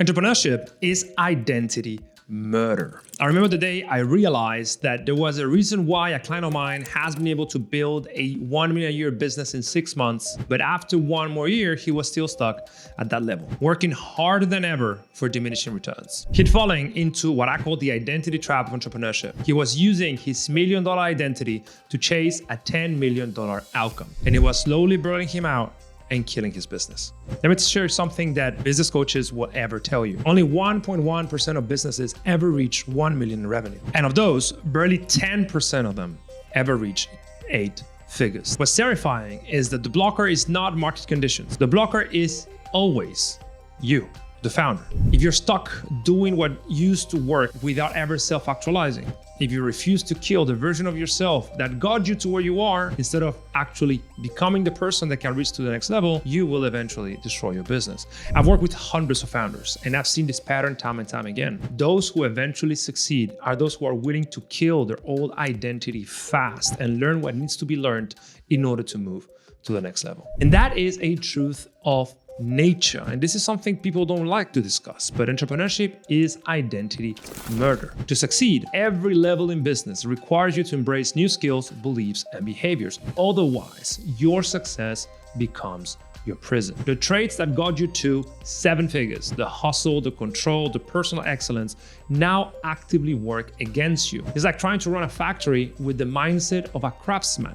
Entrepreneurship is identity murder. I remember the day I realized that there was a reason why a client of mine has been able to build a $1 million a year business in 6 months, but after one more year, he was still stuck at that level, working harder than ever for diminishing returns. He'd fallen into what I call the identity trap of entrepreneurship. He was using his $1 million identity to chase a $10 million outcome, and it was slowly burning him out and killing his business. Let me share something that business coaches will ever tell you. Only 1.1% of businesses ever reach 1 million in revenue. And of those, barely 10% of them ever reach 8 figures. What's terrifying is that the blocker is not market conditions. The blocker is always you, the founder. If you're stuck doing what used to work without ever self-actualizing, if you refuse to kill the version of yourself that got you to where you are, instead of actually becoming the person that can reach to the next level, you will eventually destroy your business. I've worked with hundreds of founders, and I've seen this pattern time and time again. Those who eventually succeed are those who are willing to kill their old identity fast and learn what needs to be learned in order to move to the next level. And that is a truth of nature. And this is something people don't like to discuss, but entrepreneurship is identity murder. To succeed, every level in business requires you to embrace new skills, beliefs, and behaviors. Otherwise, your success becomes your prison. The traits that got you to 7 figures, the hustle, the control, the personal excellence, now actively work against you. It's like trying to run a factory with the mindset of a craftsman.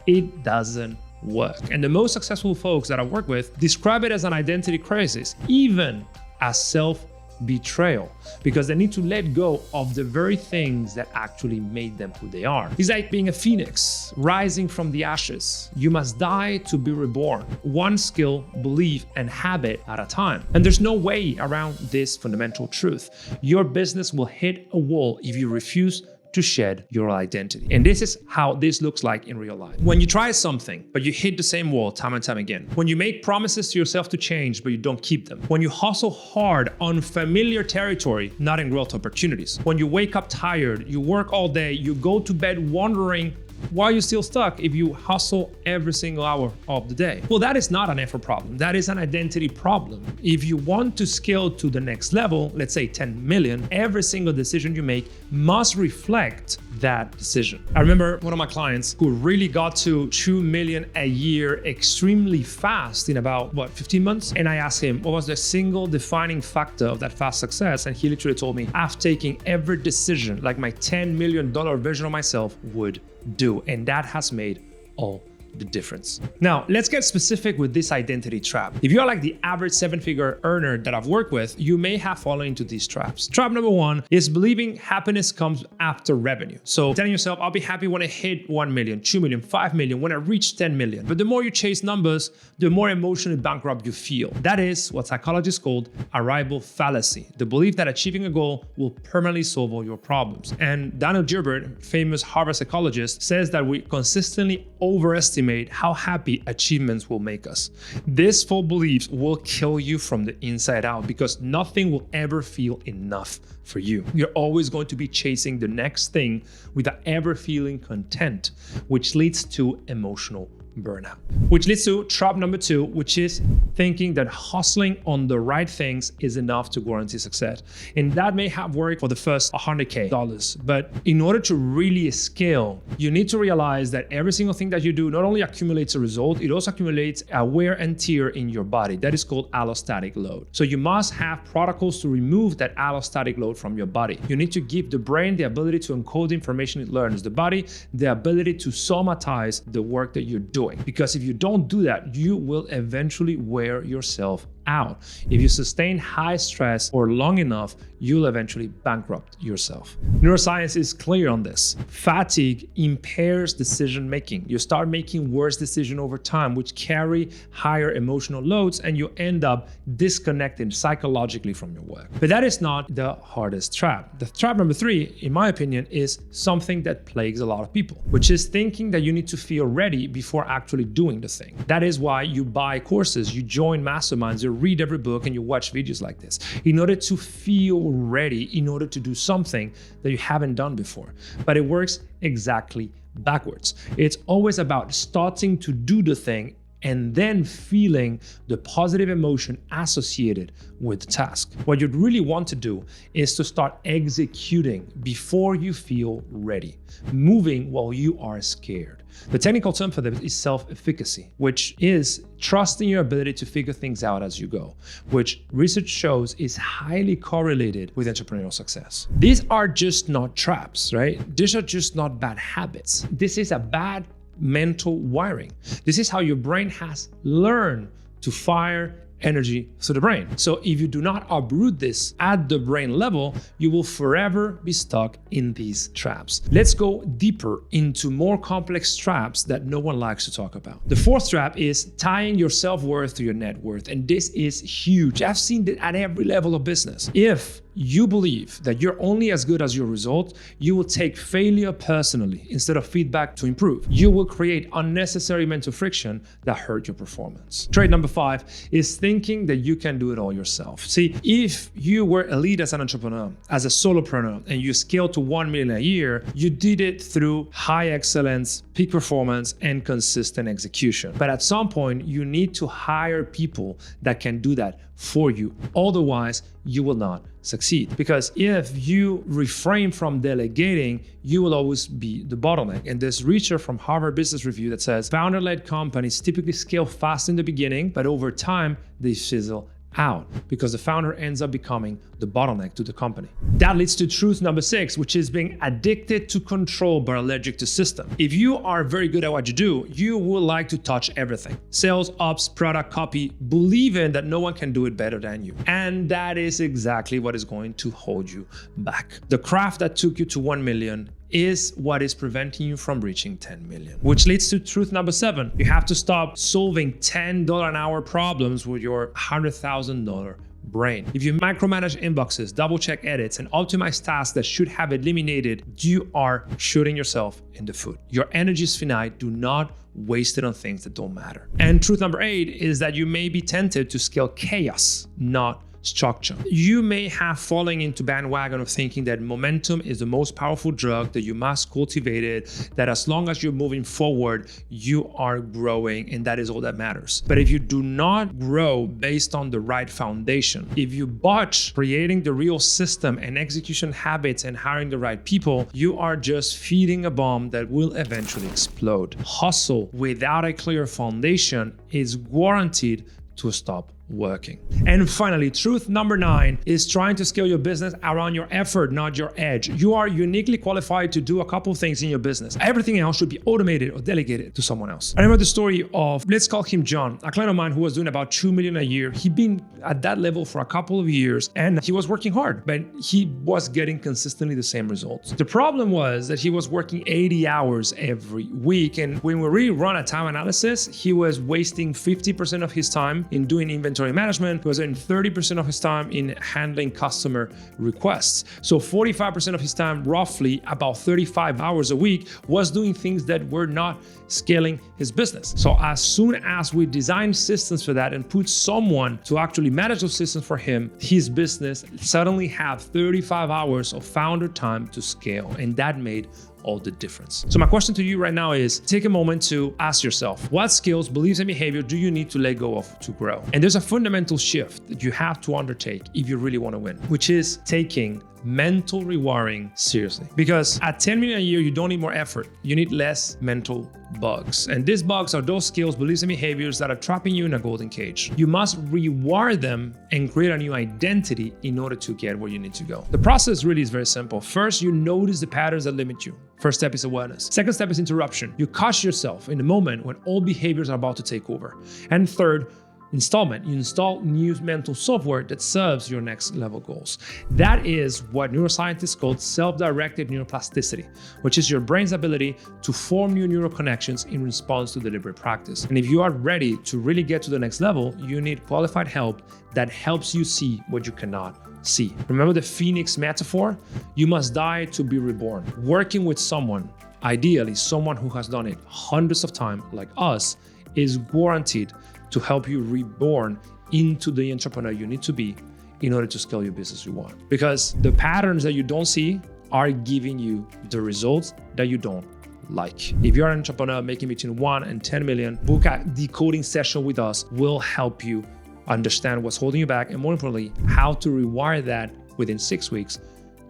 It doesn't work. And the most successful folks that I work with describe it as an identity crisis, even as self-betrayal, because they need to let go of the very things that actually made them who they are. It's like being a phoenix rising from the ashes. You must die to be reborn, one skill, belief, and habit at a time. And there's no way around this fundamental truth. Your business will hit a wall if you refuse to shed your identity. And this is how this looks like in real life. When you try something, but you hit the same wall time and time again. When you make promises to yourself to change, but you don't keep them. When you hustle hard on familiar territory, not in growth opportunities. When you wake up tired, you work all day, you go to bed wondering why you're still stuck if you hustle every single hour of the day. Well, that is not an effort problem. That is an identity problem. If you want to scale to the next level, let's say 10 million, every single decision you make must reflect that decision. I remember one of my clients who really got to 2 million a year extremely fast in about 15 months. And I asked him, what was the single defining factor of that fast success? And he literally told me, I've taken every decision like my $10 million version of myself would do. And that has made all the difference. Now, let's get specific with this identity trap. If you're like the average 7-figure earner that I've worked with, you may have fallen into these traps. Trap number 1 is believing happiness comes after revenue. So telling yourself, I'll be happy when I hit 1 million, 2 million, 5 million, when I reach 10 million. But the more you chase numbers, the more emotionally bankrupt you feel. That is what psychologists call arrival fallacy, the belief that achieving a goal will permanently solve all your problems. And Daniel Gilbert, famous Harvard psychologist, says that we consistently overestimate how happy achievements will make us. This false belief will kill you from the inside out because nothing will ever feel enough for you. You're always going to be chasing the next thing without ever feeling content, which leads to emotional burnout. Which leads to trap number 2, which is thinking that hustling on the right things is enough to guarantee success. And that may have worked for the first $100K, but in order to really scale, you need to realize that every single thing that you do not only accumulates a result, it also accumulates a wear and tear in your body. That is called allostatic load. So you must have protocols to remove that allostatic load from your body. You need to give the brain the ability to encode the information it learns, the body the ability to somatize the work that you're doing. Because if you don't do that, you will eventually wear yourself out. If you sustain high stress for long enough, you'll eventually bankrupt yourself. Neuroscience is clear on this. Fatigue impairs decision making. You start making worse decisions over time, which carry higher emotional loads, and you end up disconnected psychologically from your work. But that is not the hardest trap. The trap number 3, in my opinion, is something that plagues a lot of people, which is thinking that you need to feel ready before actually doing the thing. That is why you buy courses, you join masterminds, you read every book, and you watch videos like this in order to feel ready, in order to do something that you haven't done before. But it works exactly backwards. It's always about starting to do the thing and then feeling the positive emotion associated with the task. What you'd really want to do is to start executing before you feel ready, moving while you are scared. The technical term for this is self-efficacy, which is trusting your ability to figure things out as you go, which research shows is highly correlated with entrepreneurial success. These are just not traps, right? These are just not bad habits. This is a bad mental wiring. This is how your brain has learned to fire energy to the brain. So if you do not uproot this at the brain level, you will forever be stuck in these traps. Let's go deeper into more complex traps that no one likes to talk about. The fourth trap is tying your self-worth to your net worth. And this is huge. I've seen it at every level of business. If you believe that you're only as good as your result, you will take failure personally instead of feedback to improve. You will create unnecessary mental friction that hurt your performance. Trait number 5 is thinking that you can do it all yourself. See, if you were elite as an entrepreneur, as a solopreneur, and you scaled to 1 million a year, you did it through high excellence, peak performance, and consistent execution. But at some point, you need to hire people that can do that for you. Otherwise, you will not succeed. Because if you refrain from delegating, you will always be the bottleneck. And there's research from Harvard Business Review that says founder-led companies typically scale fast in the beginning, but over time, they fizzle out because the founder ends up becoming the bottleneck to the company. That leads to truth number 6, which is being addicted to control but allergic to system. If you are very good at what you do, you will like to touch everything. Sales, ops, product, copy, believing that no one can do it better than you. And that is exactly what is going to hold you back. The craft that took you to 1 million is what is preventing you from reaching 10 million. Which leads to truth number 7. You have to stop solving $10 an hour problems with your $100,000 brain. If you micromanage inboxes, double check edits, and optimize tasks that should have eliminated, you are shooting yourself in the foot. Your energy is finite. Do not waste it on things that don't matter. And truth number 8 is that you may be tempted to scale chaos, not structure. You may have fallen into bandwagon of thinking that momentum is the most powerful drug, that you must cultivate it, that as long as you're moving forward, you are growing, and that is all that matters. But if you do not grow based on the right foundation, if you botch creating the real system and execution habits and hiring the right people, you are just feeding a bomb that will eventually explode. Hustle without a clear foundation is guaranteed to stop working. And finally, truth number 9 is trying to scale your business around your effort, not your edge. You are uniquely qualified to do a couple things in your business. Everything else should be automated or delegated to someone else. I remember the story of, let's call him John, a client of mine who was doing about 2 million a year. He'd been at that level for a couple of years and he was working hard, but he was getting consistently the same results. The problem was that he was working 80 hours every week. And when we really run a time analysis, he was wasting 50% of his time in doing inventory management. He was in 30% of his time in handling customer requests. So 45% of his time, roughly about 35 hours a week, was doing things that were not scaling his business. So as soon as we designed systems for that and put someone to actually manage those systems for him, his business suddenly had 35 hours of founder time to scale. And that made all the difference. So my question to you right now is, take a moment to ask yourself, what skills, beliefs, and behavior do you need to let go of to grow? And there's a fundamental shift that you have to undertake if you really want to win, which is taking mental rewiring seriously. Because at 10 million a year, you don't need more effort. You need less mental bugs. And these bugs are those skills, beliefs, and behaviors that are trapping you in a golden cage. You must rewire them and create a new identity in order to get where you need to go. The process really is very simple. First, you notice the patterns that limit you. First step is awareness. Second step is interruption. You catch yourself in the moment when all behaviors are about to take over. And third, installment. You install new mental software that serves your next level goals. That is what neuroscientists call self-directed neuroplasticity, which is your brain's ability to form new neural connections in response to deliberate practice. And if you are ready to really get to the next level, you need qualified help that helps you see what you cannot see. Remember the phoenix metaphor? You must die to be reborn. Working with someone, ideally someone who has done it hundreds of times like us, is guaranteed to help you reborn into the entrepreneur you need to be in order to scale your business you want. Because the patterns that you don't see are giving you the results that you don't like. If you're an entrepreneur making between 1 and 10 million, book a decoding session with us. We'll help you understand what's holding you back, and more importantly, how to rewire that within 6 weeks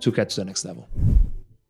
to get to the next level.